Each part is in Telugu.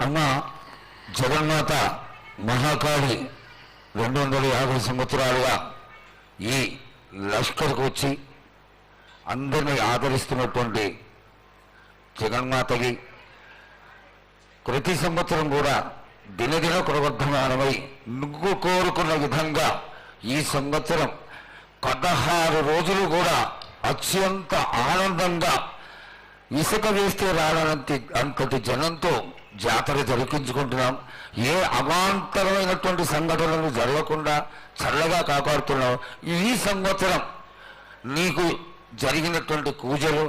అమ్మ జగన్మాత మహాకాళి 250 సంవత్సరాలుగా ఈ లష్కర్కు వచ్చి అందరినీ ఆదరిస్తున్నటువంటి జగన్మాతకి ప్రతి సంవత్సరం కూడా దినదిన ప్రవర్ధమానమై నువ్వు కోరుకున్న విధంగా ఈ సంవత్సరం 16 రోజులు కూడా అత్యంత ఆనందంగా ఇసుక వేస్తే రానంత అంతటి జనంతో జాతర జరిపించుకుంటున్నాం. ఏ అవాంతరమైనటువంటి సంఘటనలు జరగకుండా చల్లగా కాపాడుతున్నాం. ఈ సంవత్సరం నీకు జరిగినటువంటి పూజలు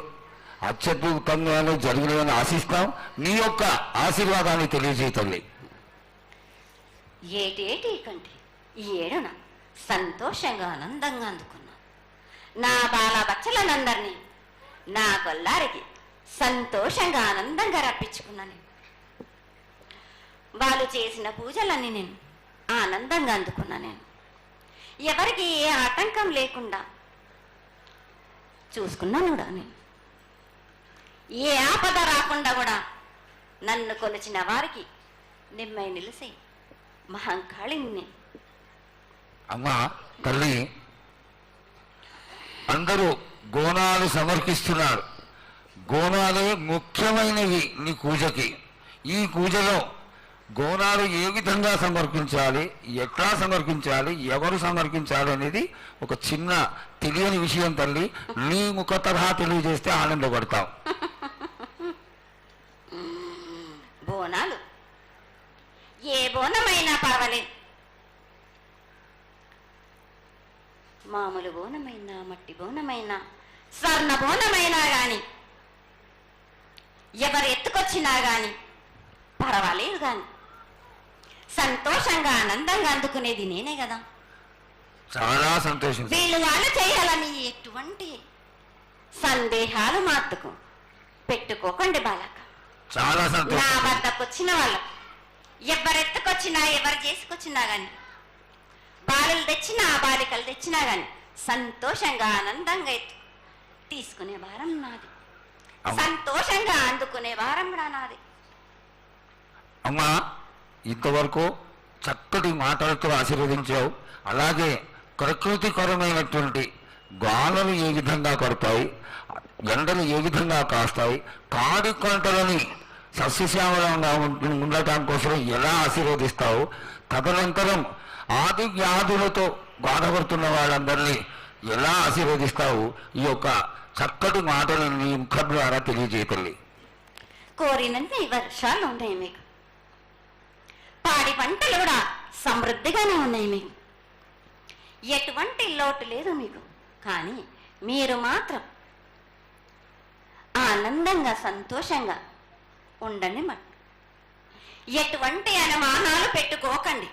అత్యద్భుతంగానే జరిగినవని ఆశిస్తాం. నీ యొక్క ఆశీర్వాదాన్ని తెలియజేయ తల్లి. ఏటేటి కంటే ఈ ఏడున సంతోషంగా ఆనందంగా అందుకున్నా. నా బాల బచ్చలనందరినీ నా గొల్లారికి సంతోషంగా ఆనందంగా రప్పించుకున్నాను. వాళ్ళు చేసిన పూజలన్నీ నేను ఆనందంగా అందుకున్నా. నేను ఎవరికి ఏ ఆటంకం లేకుండా చూసుకున్నాను కూడా. నేను ఏ ఆపద రాకుండా కూడా నన్ను కొలిచిన వారికి నిమ్మై నిలిసి మహంకాళిని. అమ్మా తల్లి, అందరూ గోనాలు సమర్పిస్తున్నారు. గోనాలే ముఖ్యమైనవి నీ పూజకి. ఈ పూజలో గోనాలు ఏ విధంగా సమర్పించాలి, ఎట్లా సమర్పించాలి, ఎవరు సమర్పించాలి అనేది ఒక చిన్న తెలియని విషయం తల్లి. నీ ముఖ తరహా తెలియజేస్తే ఆనందపడతావు. బోనాలు ఏ బోనమైనా పర్వాలేదు. మామూలు బోనమైనా, మట్టి బోనమైనా, స్వర్ణ బోనమైనా కానీ, ఎవరు ఎత్తుకొచ్చినా కానీ పర్వాలేదు. కానీ సంతోషంగా ఆనందంగా అందుకునేది నేనే కదా. చాలా సంతోషం. వీళ్ళు వాళ్ళు చేయాలని ఎటువంటి సందేహాలు మాత్రకు పెట్టుకోకండి బాలక. చాలా సంతోషం. నా వద్దకు వచ్చిన వాళ్ళకు ఎవరెత్తుకొచ్చినా, ఎవరు చేసుకొచ్చినా కానీ, బాలులు తెచ్చినా, బాలికలు తెచ్చినా కానీ సంతోషంగా ఆనందంగా తీసుకునే వారం నాది. సంతోషంగా అందుకునే వారం కూడా నాది. అమ్మా, ఇంతవరకు చక్కటి మాటలతో ఆశీర్వదించావు. అలాగే ప్రకృతికరమైనటువంటి గాలులు ఏ విధంగా కొడతాయి, ఎండలు ఏ విధంగా కాస్తాయి, కాడి కొంటలని సస్యశ్యామలంగా ఉండటానికి కోసం ఎలా ఆశీర్వదిస్తావు, తదనంతరం ఆది వ్యాధులతో బాధపడుతున్న వాళ్ళందరినీ ఎలా ఆశీర్వదిస్తావు, ఈ యొక్క చక్కటి మాటలు నీ ముఖం ద్వారా తెలియజేయతల్లి. కోరినంత వర్షాలు ఉన్నాయి మీకు, పాడి పంటలు కూడా సమృద్ధిగానే ఉన్నాయి మీకు, ఎటువంటి లోటు లేదు మీకు. కానీ మీరు మాత్రం ఆనందంగా సంతోషంగా ఉండండి. ఎటువంటి అనుమానాలు పెట్టుకోకండి.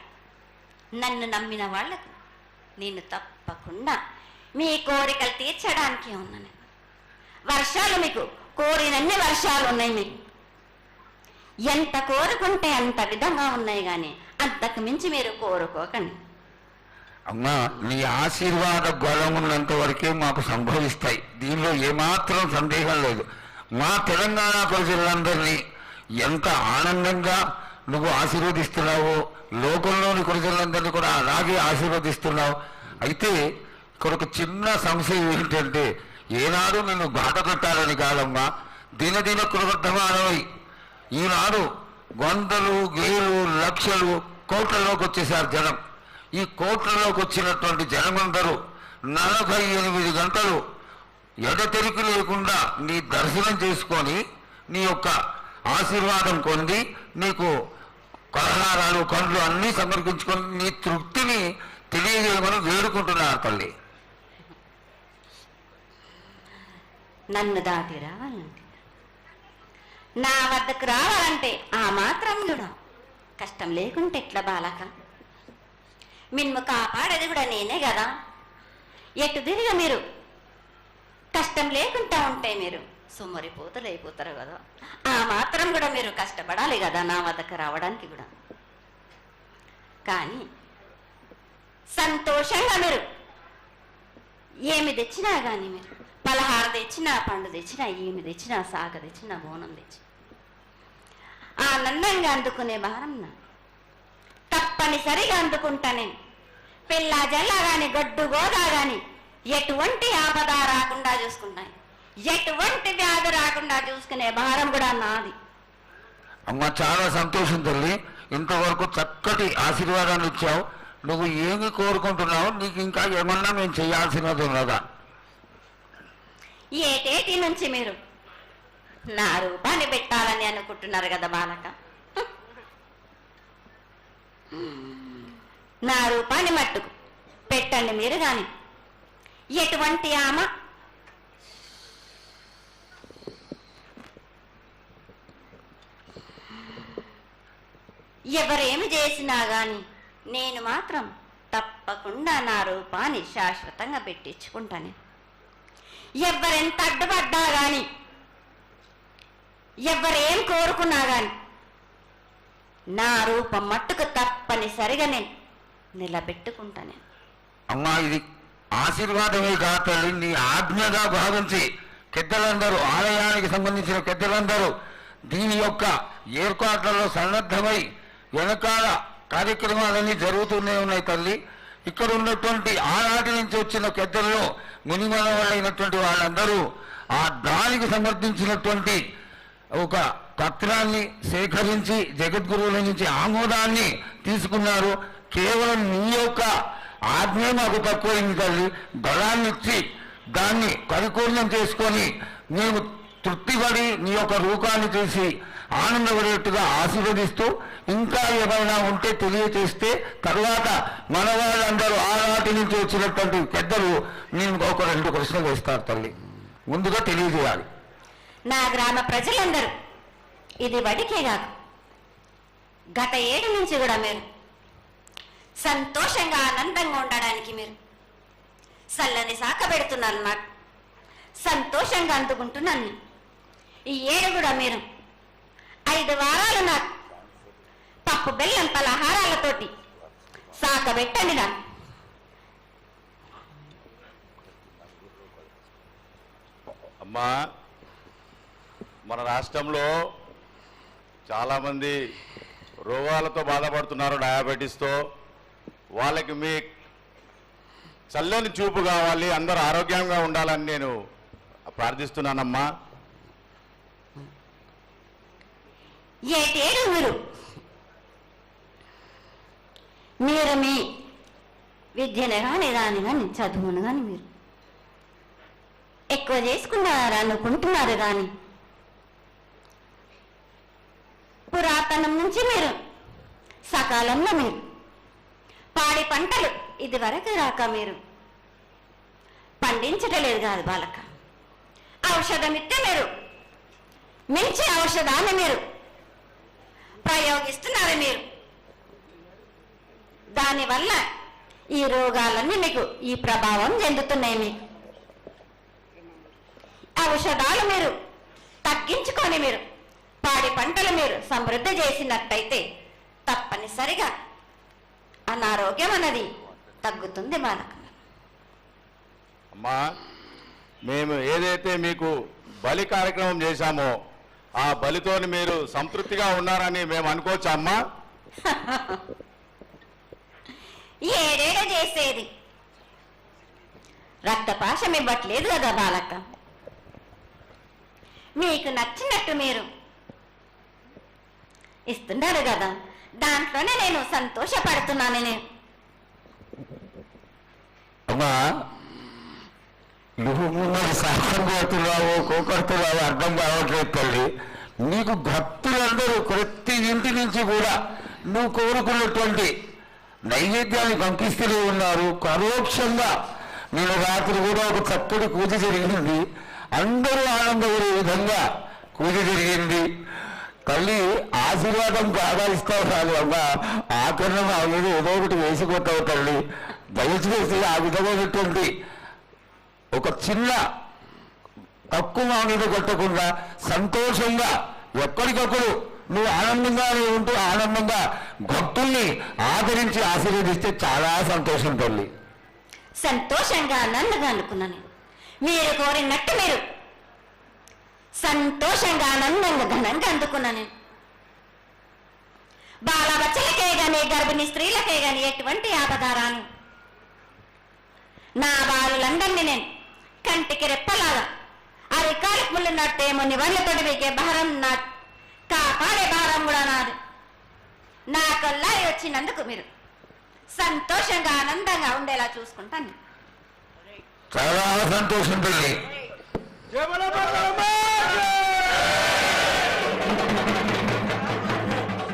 నన్ను నమ్మిన వాళ్లకు నేను తప్పకుండా మీ కోరికలు తీర్చడానికే ఉన్నాను. వర్షాలు మీకు కోరినన్ని వర్షాలు ఉన్నాయి. మీకు ఎంత కోరుకుంటే అంత విధంగా ఉన్నాయి. కానీ అంతకు మించి మీరు కోరుకోకండి. అమ్మా, నీ ఆశీర్వాద బలం ఉన్నంత వరకే మాకు సంభవిస్తాయి. దీనిలో ఏమాత్రం సందేహం లేదు. మా తెలంగాణ ప్రజలందరినీ ఎంత ఆనందంగా నువ్వు ఆశీర్వదిస్తున్నావో, లోకంలోని ప్రజలందరినీ కూడా అలాగే ఆశీర్వదిస్తున్నావు. అయితే ఇక్కడ ఒక చిన్న సంశయం ఏంటంటే, ఏనాడు నిన్ను బాట కట్టాలని కాదమ్మా, దినదిన కృవర్ధమానమై ఈనాడు వందలు, వేలు, లక్షలు, కోట్లలోకి వచ్చేసారు జనం. ఈ కోట్లలోకి వచ్చినటువంటి జనమందరూ 48 గంటలు ఎడతెరికి లేకుండా నీ దర్శనం చేసుకొని నీ యొక్క ఆశీర్వాదం పొంది నీకు పలహారాలు, పండ్లు అన్నీ సమర్పించుకొని నీ తృప్తిని తెలియజేయమని వేడుకుంటున్నారు తల్లి. నన్ను దాటి రావాలంటే, నా వద్దకు రావాలంటే ఆ మాత్రం కూడా కష్టం లేకుంటే ఎట్లా బాలక? మిమ్ము కాపాడేది కూడా నేనే కదా. ఎటు తిరిగి మీరు కష్టం లేకుండా ఉంటే మీరు సుమ్మరిపోతలు అయిపోతారు కదా. ఆ మాత్రం కూడా మీరు కష్టపడాలి కదా నా వద్దకు రావడానికి కూడా. కానీ సంతోషంగా మీరు ఏమి తెచ్చినా కానీ, మీరు పలహారం తెచ్చినా, పండు తెచ్చినా, ఏమి తెచ్చినా, సాగ తెచ్చినా, బోనం తెచ్చినా ఆనందంగా అందుకునే భారం నా. తప్పనిసరిగా అందుకుంటా నేను. పిల్ల జల్ల గాని గడ్డు గోదా గాని ఎటువంటి ఆపద రాకుండా చూసుకుంటాను, ఎటువంటి వ్యాధి రాకుండా చూసుకునే భారం కూడా నాది. అమ్మ చాలా సంతోషం తల్లి, ఇంతవరకు చక్కటి ఆశీర్వాదాన్ని ఇచ్చావు. నువ్వు ఏమి కోరుకుంటున్నావు? నీకు ఇంకా ఏమన్నా మేము చేయాల్సినది ఉన్నదా? ఏటేటి నుంచి మీరు నా రూపాన్ని పెట్టాలని అనుకుంటున్నారు కదా బాలక. నా రూపాన్ని మట్టుకు పెట్టండి మీరు గాని. ఎటువంటి ఆమె ఎవరేమి చేసినా గాని నేను మాత్రం తప్పకుండా నా రూపాన్ని శాశ్వతంగా పెట్టించుకుంటాను. ఎవరెంత అడ్డుపడ్డా గాని, ఎవరేం కోరుకున్నా గాని నా రూపం మట్టుకు తప్పనిసరిగా నేను నిలబెట్టుకుంటాను. అమ్మా ఇది ఆశీర్వాదమే కాదు తల్లి, నీ ఆజ్ఞగా భావించి పెద్దలందరూ, ఆలయానికి సంబంధించిన పెద్దలందరూ దీని యొక్క ఏర్పాట్లలో సన్నద్ధమై వెనకాల కార్యక్రమాలన్నీ జరుగుతూనే ఉన్నాయి తల్లి. ఇక్కడ ఉన్నటువంటి ఆనాటి నుంచి వచ్చిన పెద్దల్లో మునిమనవాళ్ళైనటువంటి వాళ్ళందరూ ఆ దానికి సమర్థించినటువంటి ఒక పత్రాన్ని సేకరించి జగద్గురువుల నుంచి ఆమోదాన్ని తీసుకున్నారు. కేవలం నీ యొక్క ఆజ్ఞ మాకు తక్కువైంది తల్లి. బలాన్ని ఇచ్చి దాన్ని పరిపూర్ణం చేసుకొని మేము తృప్తిపడి నీ యొక్క రూపాన్ని చూసి ఆనందపడేట్టుగా ఆశీర్వదిస్తూ, ఇంకా ఏమైనా ఉంటే తెలియచేస్తే తర్వాత మన వాళ్ళందరూ ఆనాటి నుంచి వచ్చినటువంటి పెద్దలు నేను ఒక 2 ప్రశ్నలు వేస్తారు తల్లి. ముందుగా తెలియజేయాలి. నా గ్రామ ప్రజలందరూ ఇది వడికే కాదు, గత 7 నుంచి కూడా మీరు సంతోషంగా ఆనందంగా ఉండడానికి మీరు చల్లని శాఖ పెడుతున్నారు. నాకు సంతోషంగా అందుకుంటున్నాను. ఈ 7 కూడా మీరు 5 వారాలు నాకు పప్పు బెల్లం పలహారాలతోటి శాఖ పెట్టండి. నాకు అమ్మా, మన రాష్ట్రంలో చాలామంది రోగాలతో బాధపడుతున్నారు, డయాబెటీస్తో. వాళ్ళకి మీ చల్లని చూపు కావాలి, అందరూ ఆరోగ్యంగా ఉండాలని నేను ప్రార్థిస్తున్నానమ్మా. ఏటేడు మీరు మీ విద్యను కానీ దాని కానీ చదువును కానీ మీరు ఎక్కువ చేసుకున్నారు అనుకుంటున్నారు. కానీ పురాతనం నుంచి మీరు సకాలంలో మీరు పాడి పంటలు ఇది వరకు రాక మీరు పండించటలేదు కాదు బాలక. ఔషధం ఇస్తే మీరు మించి ఔషధాన్ని మీరు ప్రయోగిస్తున్నారు. మీరు దానివల్ల ఈ రోగాలన్నీ మీకు ఈ ప్రభావం చెందుతున్నాయి. మీకు ఔషధాలు మీరు తగ్గించుకొని మీరు పాడి పంటలు మీరు సమృద్ధి చేసినట్టయితే తప్పనిసరిగా అనారోగ్యం అన్నది తగ్గుతుంది బాలక. అమ్మా, మేము ఏదైతే మీకు బలి కార్యక్రమం చేశామో ఆ బలితోని మీరు సంతృప్తిగా ఉన్నారని మేము అనుకోవచ్చా అమ్మా? ఏడేడ చేసేది రక్తపాశం ఇవ్వట్లేదు కదా బాలక. మీకు నచ్చినట్టు మీరు ఇస్తున్నారు కదా, దాంట్లోనే నేను సంతోషపడుతున్నాను. నేను అమ్మా నువ్వు మరి శాస్త్రం కోరుతున్నావు కోకడుతున్నావు అర్థం కావట్లేదు తల్లి. నీకు భక్తులందరూ ప్రతి ఇంటి నుంచి కూడా నువ్వు కోరుకున్నటువంటి నైవేద్యాన్ని పంపిస్తూనే ఉన్నారు. పరోక్షంగా నేను రాత్రి కూడా ఒక చక్కటి పూజ జరిగింది, అందరూ ఆనందపడే విధంగా పూజ జరిగింది. తల్లి ఆశీర్వాదం బాగా ఇస్తావు కాదు అమ్మా, ఆకరణ ఆ మీద ఏదో ఒకటి వేసిపోతావు తల్లి. దయచేసి ఆ విధమైనటువంటి ఒక చిన్న తక్కువ మా మీద కొట్టకుండా సంతోషంగా ఎక్కడికప్పుడు నువ్వు ఆనందంగానే ఉంటూ ఆనందంగా భక్తుల్ని ఆదరించి ఆశీర్వదిస్తే చాలా సంతోషం తల్లి. సంతోషంగా ఆనందంగా అనుకున్నాను. మీరు కోరినట్టు మీరు సంతోషంగా ఆనందంగా ఘనంగా అందుకున్నాను. గర్భిణీ స్త్రీలకే గాని ఎటువంటి ఆపదారాను. నా బాలులందరినీ నేను కంటికి రెప్పలాగా అరికాలికి ముళ్ళున్నట్టేమో నివర్లతోటి మీకే భారం నా కాపాడే భారం కూడా నాది. నా కల్లారి వచ్చినందుకు మీరు సంతోషంగా ఆనందంగా ఉండేలా చూసుకుంటాను. చాలా సంతోషం తల్లి. జమల